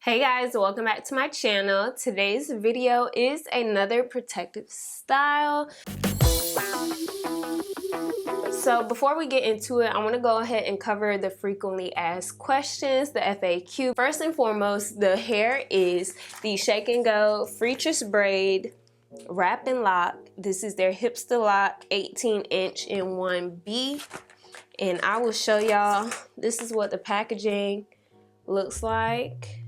Hey guys, welcome back to my channel. Today's video is another protective style. So before we get into it, I want to go ahead and cover the frequently asked questions, the FAQ. First and foremost, the hair is the Shake and Go Freetress Braid Wrap and Lock. This is their Hipsta lock 18-inch in 1B. And I will show y'all, this is what the packaging looks like.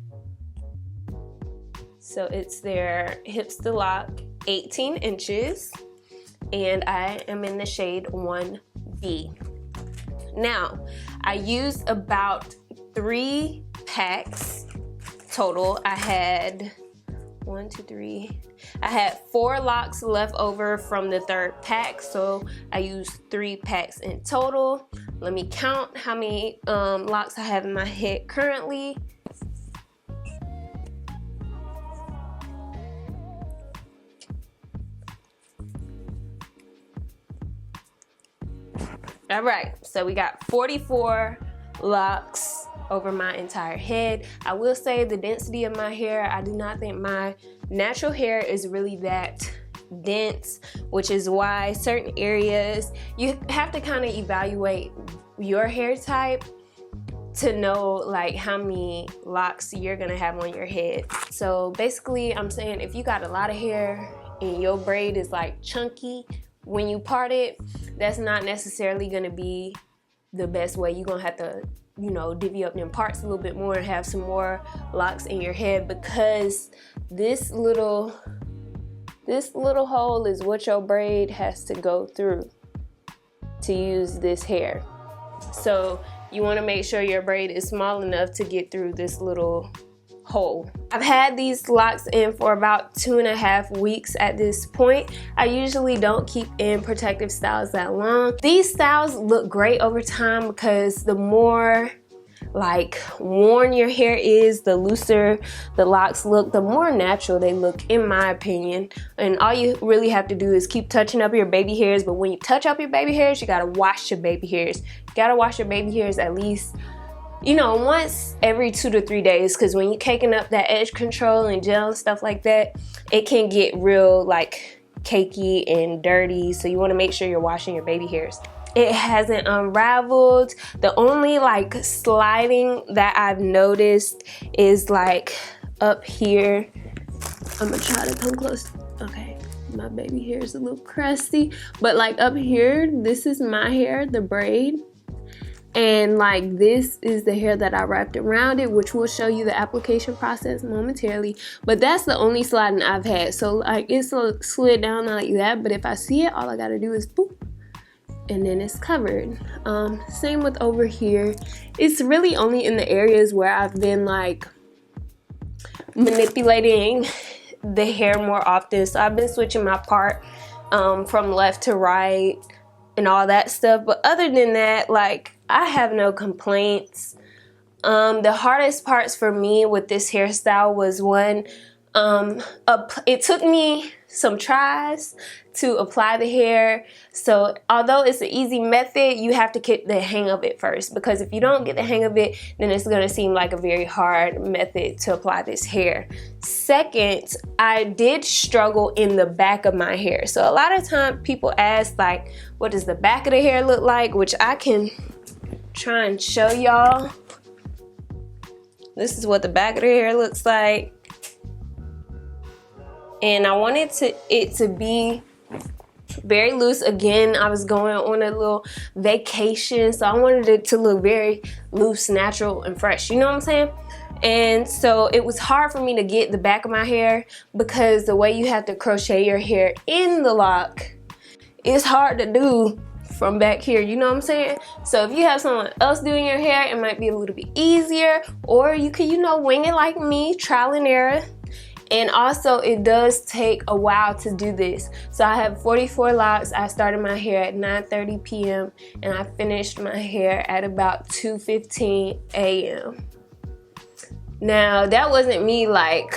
So it's their Hipsta lock 18 inches and I am in the shade 1B. Now, I used about 3 packs total. I had 4 locks left over from the 3rd pack, so I used 3 packs in total. Let me count how many locks I have in my head currently. All right, so we got 44 locks over my entire head. I will say the density of my hair, I do not think my natural hair is really that dense, which is why certain areas you have to kind of evaluate your hair type to know like how many locks you're gonna have on your head. So basically I'm saying if you got a lot of hair and your braid is like chunky when you part it, that's not necessarily gonna be the best way. You're gonna have to, you know, divvy up them parts a little bit more and have some more locks in your head, because this little hole is what your braid has to go through to use this hair. So you wanna make sure your braid is small enough to get through this little hole. I've had these locks in for about 2.5 weeks at this point. I usually don't keep in protective styles that long. These styles look great over time because the more like worn your hair is, the looser the locks look, the more natural they look, in my opinion. And all you really have to do is keep touching up your baby hairs. But when you touch up your baby hairs, you gotta wash your baby hairs. You gotta wash your baby hairs at least, you know, once every 2 to 3 days, because when you're caking up that edge control and gel and stuff like that, it can get real like cakey and dirty. So you want to make sure you're washing your baby hairs. It hasn't unraveled. The only like sliding that I've noticed is like up here. I'm gonna try to come close. Okay, my baby hair is a little crusty, but like up here, this is my hair, the braid. And like this is the hair that I wrapped around it, which will show you the application process momentarily. But that's the only sliding I've had. So like it's slid down like that, but if I see it, all I gotta do is boop, and then it's covered. Same with over here. It's really only in the areas where I've been like manipulating the hair more often. So I've been switching my part from left to right and all that stuff. But other than that, like, I have no complaints. The hardest parts for me with this hairstyle was one, it took me some tries to apply the hair. So although it's an easy method, you have to get the hang of it first, because if you don't get the hang of it, then it's gonna seem like a very hard method to apply this hair. Second, I did struggle in the back of my hair. So a lot of times people ask like, what does the back of the hair look like? Which I can try and show y'all. This is what the back of the hair looks like. And I wanted it to be very loose. Again, I was going on a little vacation, so I wanted it to look very loose, natural, and fresh. You know what I'm saying? And so it was hard for me to get the back of my hair, because the way you have to crochet your hair in the lock is hard to do from back here, you know what I'm saying? So if you have someone else doing your hair, it might be a little bit easier, or you can, you know, wing it like me, trial and error. And also it does take a while to do this. So I have 44 locks. I started my hair at 9:30 p.m. and I finished my hair at about 2:15 a.m. Now that wasn't me like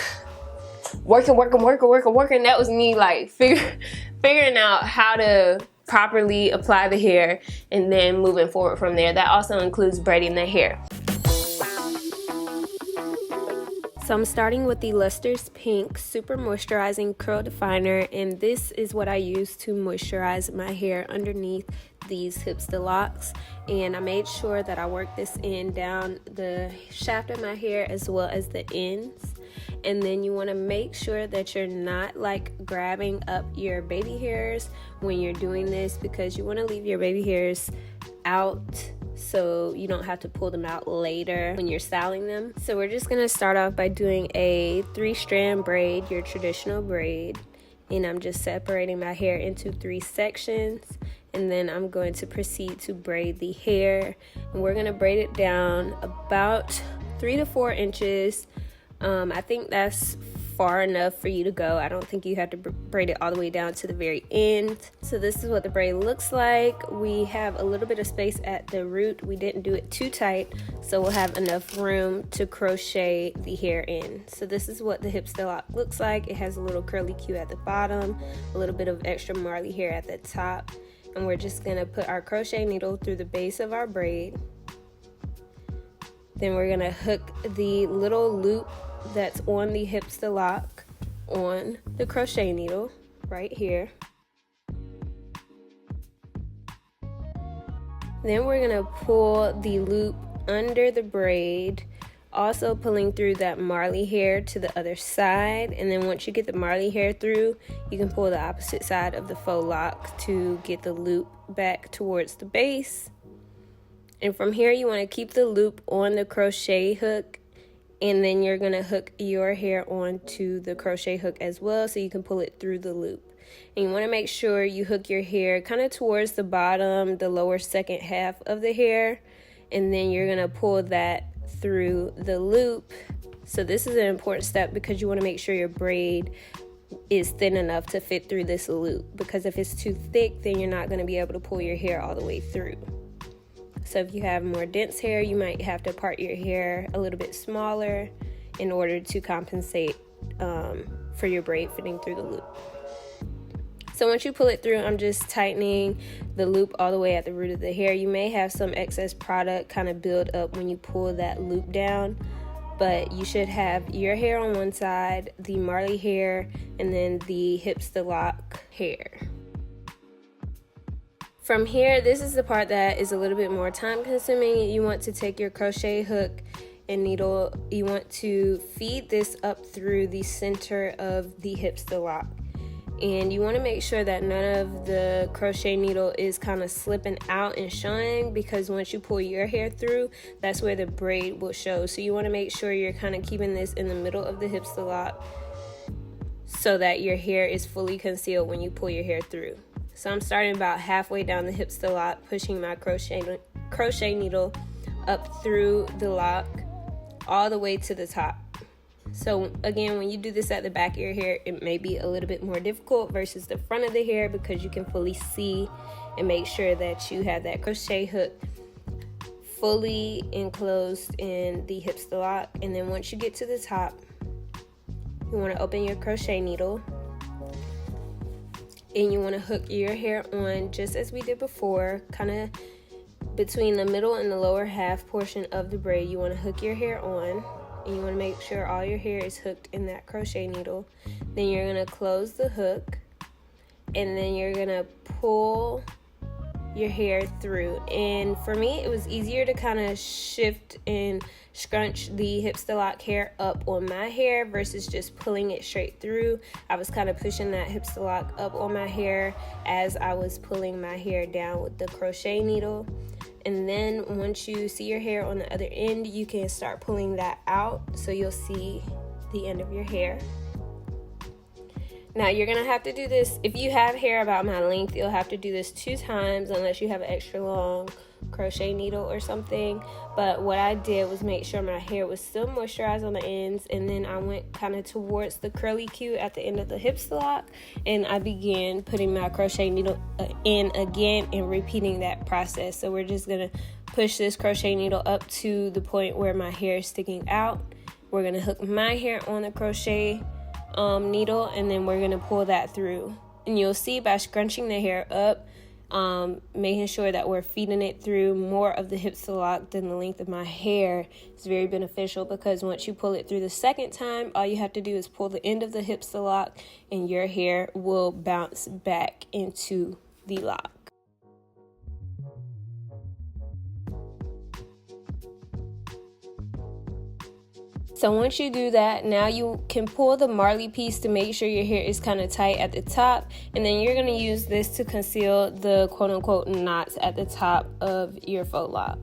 working. That was me like figuring out how to properly apply the hair and then moving forward from there. That also includes braiding the hair. So I'm starting with the Luster's Pink Super Moisturizing Curl Definer, and this is what I use to moisturize my hair underneath these Hipsta locks. And I made sure that I worked this in down the shaft of my hair as well as the ends. And then you want to make sure that you're not like grabbing up your baby hairs when you're doing this, because you want to leave your baby hairs out so you don't have to pull them out later when you're styling them. So we're just going to start off by doing a 3-strand braid, your traditional braid, and I'm just separating my hair into 3 sections, and then I'm going to proceed to braid the hair, and we're going to braid it down about 3 to 4 inches. I think that's far enough for you to go. I don't think you have to braid it all the way down to the very end. So this is what the braid looks like. We have a little bit of space at the root. We didn't do it too tight, so we'll have enough room to crochet the hair in. So this is what the Hipsta lock looks like. It has a little curly Q at the bottom, a little bit of extra marley hair at the top, and we're just gonna put our crochet needle through the base of our braid. Then we're gonna hook the little loop that's on the Hipsta lock on the crochet needle right here. Then we're gonna pull the loop under the braid, also pulling through that marley hair to the other side. And then once you get the marley hair through, you can pull the opposite side of the faux lock to get the loop back towards the base. And from here you want to keep the loop on the crochet hook, and then you're going to hook your hair onto the crochet hook as well so you can pull it through the loop. And you want to make sure you hook your hair kind of towards the bottom, the lower second half of the hair, and then you're going to pull that through the loop. So this is an important step because you want to make sure your braid is thin enough to fit through this loop, because if it's too thick, then you're not going to be able to pull your hair all the way through. So if you have more dense hair, you might have to part your hair a little bit smaller in order to compensate for your braid fitting through the loop. So once you pull it through, I'm just tightening the loop all the way at the root of the hair. You may have some excess product kind of build up when you pull that loop down, but you should have your hair on one side, the marley hair, and then the Hipsta lock hair. From here, this is the part that is a little bit more time consuming. You want to take your crochet hook and needle, you want to feed this up through the center of the Hipsta lock. And you want to make sure that none of the crochet needle is kind of slipping out and showing, because once you pull your hair through, that's where the braid will show. So you want to make sure you're kind of keeping this in the middle of the Hipsta lock so that your hair is fully concealed when you pull your hair through. So I'm starting about halfway down the Hipsta lock, pushing my crochet needle up through the lock all the way to the top. So again, when you do this at the back of your hair, it may be a little bit more difficult versus the front of the hair, because you can fully see and make sure that you have that crochet hook fully enclosed in the Hipsta lock. And then once you get to the top, you want to open your crochet needle, and you want to hook your hair on just as we did before, kind of between the middle and the lower half portion of the braid. You want to hook your hair on, and you want to make sure all your hair is hooked in that crochet needle. Then you're going to close the hook, and then you're going to pull your hair through. And for me, it was easier to kind of shift and scrunch the Hipsta lock hair up on my hair versus just pulling it straight through. I was kind of pushing that Hipsta lock up on my hair as I was pulling my hair down with the crochet needle. And then once you see your hair on the other end, you can start pulling that out so you'll see the end of your hair. Now you're gonna have to do this, if you have hair about my length, you'll have to do this 2 times unless you have an extra long crochet needle or something. But what I did was make sure my hair was still moisturized on the ends, and then I went kind of towards the curly Q at the end of the Hipsta lock, and I began putting my crochet needle in again and repeating that process. So we're just gonna push this crochet needle up to the point where my hair is sticking out. We're gonna hook my hair on the crochet needle, and then we're gonna pull that through. And you'll see by scrunching the hair up, making sure that we're feeding it through more of the Hipsta lock than the length of my hair is very beneficial, because once you pull it through the second time, all you have to do is pull the end of the Hipsta lock and your hair will bounce back into the lock. So once you do that, now you can pull the marley piece to make sure your hair is kind of tight at the top, and then you're going to use this to conceal the quote-unquote knots at the top of your faux lock.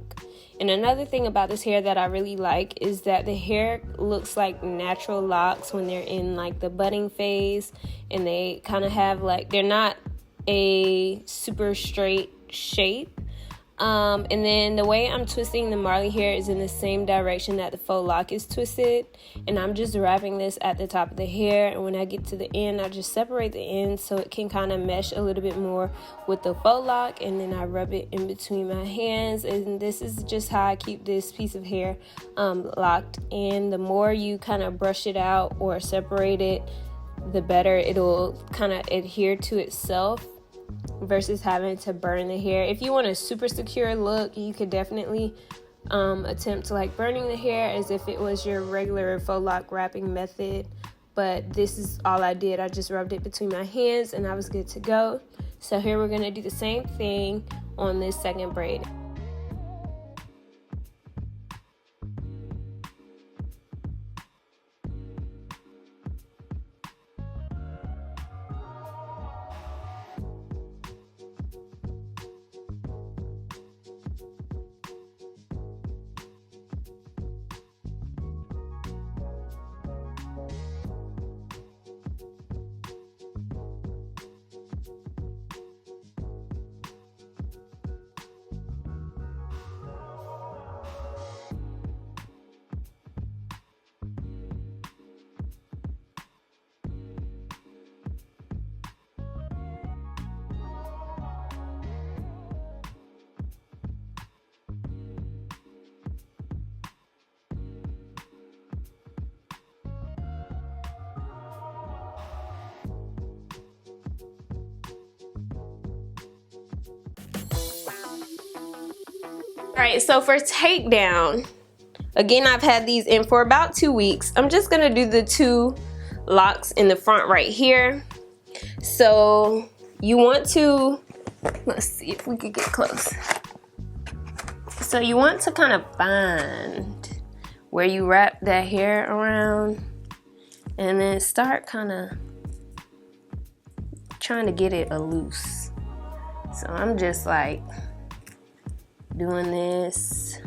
And another thing about this hair that I really like is that the hair looks like natural locks when they're in like the budding phase, and they kind of have like, they're not a super straight shape. And then the way I'm twisting the marley hair is in the same direction that the faux lock is twisted, and I'm just wrapping this at the top of the hair, and when I get to the end, I just separate the ends so it can kind of mesh a little bit more with the faux lock, and then I rub it in between my hands. And this is just how I keep this piece of hair locked. And the more you kind of brush it out or separate it, the better it'll kind of adhere to itself, versus having to burn the hair. If you want a super secure look, you could definitely attempt to like burning the hair as if it was your regular faux lock wrapping method, but this is all I did. I just rubbed it between my hands and I was good to go. So here we're going to do the same thing on this second braid. Alright, so for takedown, again, I've had these in for about 2 weeks. I'm just gonna do the 2 locks in the front right here. So you want to, let's see if we could get close. So you want to kind of find where you wrap that hair around, and then start kind of trying to get it loose. So I'm just like doing this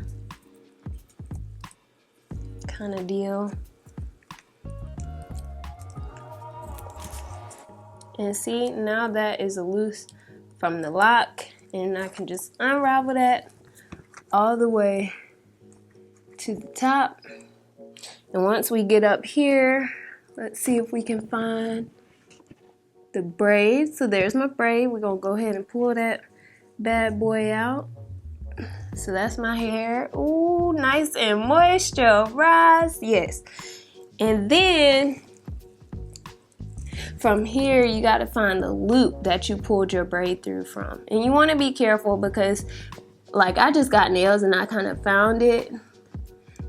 kind of deal. And see, now that is loose from the lock, and I can just unravel that all the way to the top. And once we get up here, let's see if we can find the braid. So there's my braid. We're gonna go ahead and pull that bad boy out. So that's my hair. Ooh, nice and moisturized. Yes. And then from here, you got to find the loop that you pulled your braid through from. And you want to be careful, because like I just got nails and I kind of found it.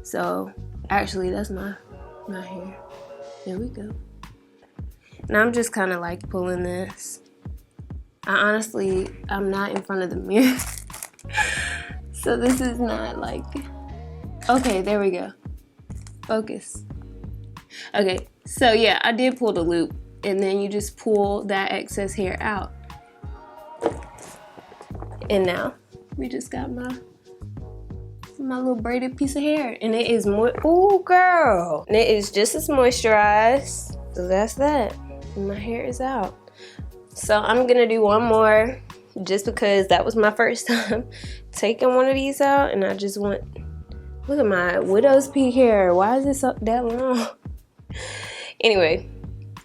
So actually that's my hair. There we go. And I'm just kind of like pulling this. I'm not in front of the mirror. So this is not like, okay, there we go. Focus. Okay, so yeah, I did pull the loop, and then you just pull that excess hair out. And now we just got my little braided piece of hair, and it is ooh girl, and it is just as moisturized. So that's that. And my hair is out. So I'm gonna do one more, just because that was my first time taking one of these out, and I just want, look at my widow's peak hair. Why is this up that long? Anyway,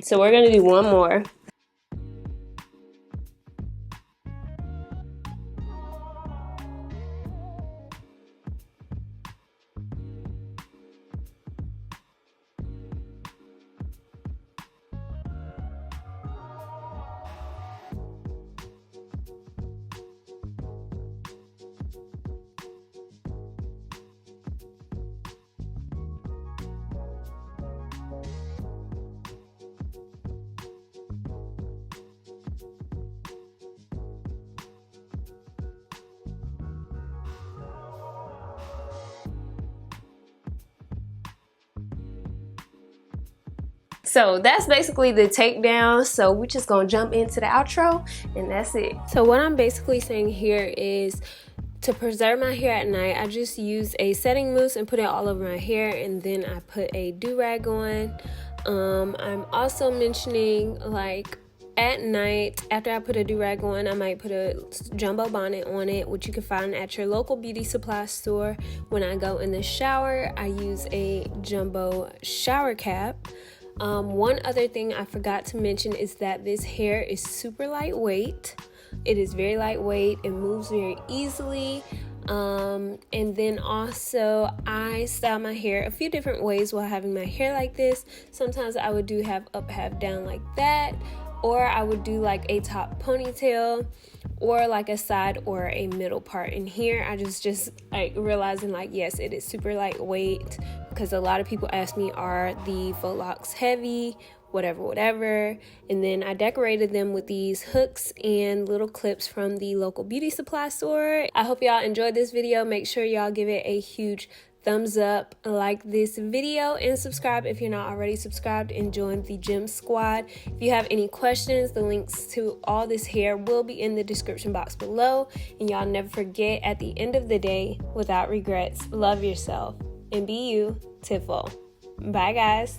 so we're gonna do one more. So that's basically the takedown. So we're just gonna jump into the outro and that's it. So what I'm basically saying here is to preserve my hair at night, I just use a setting mousse and put it all over my hair, and then I put a do-rag on. I'm also mentioning, like, at night, after I put a do-rag on, I might put a jumbo bonnet on it, which you can find at your local beauty supply store. When I go in the shower, I use a jumbo shower cap. One other thing I forgot to mention is that this hair is super lightweight. It is very lightweight. It moves very easily. And then also I style my hair a few different ways while having my hair like this. Sometimes I would do half up, half down like that, or I would do like a top ponytail, or like a side or a middle part. And here I just like realizing, like, yes, it is super lightweight, because a lot of people ask me, are the faux locks heavy, whatever. And then I decorated them with these hooks and little clips from the local beauty supply store. I hope y'all enjoyed this video. Make sure y'all give it a huge thumbs up, like this video, and subscribe if you're not already subscribed, and join the gym squad. If you have any questions, the links to all this hair will be in the description box below. And y'all never forget, at the end of the day, without regrets, love yourself and be you, Tiffle. Bye guys.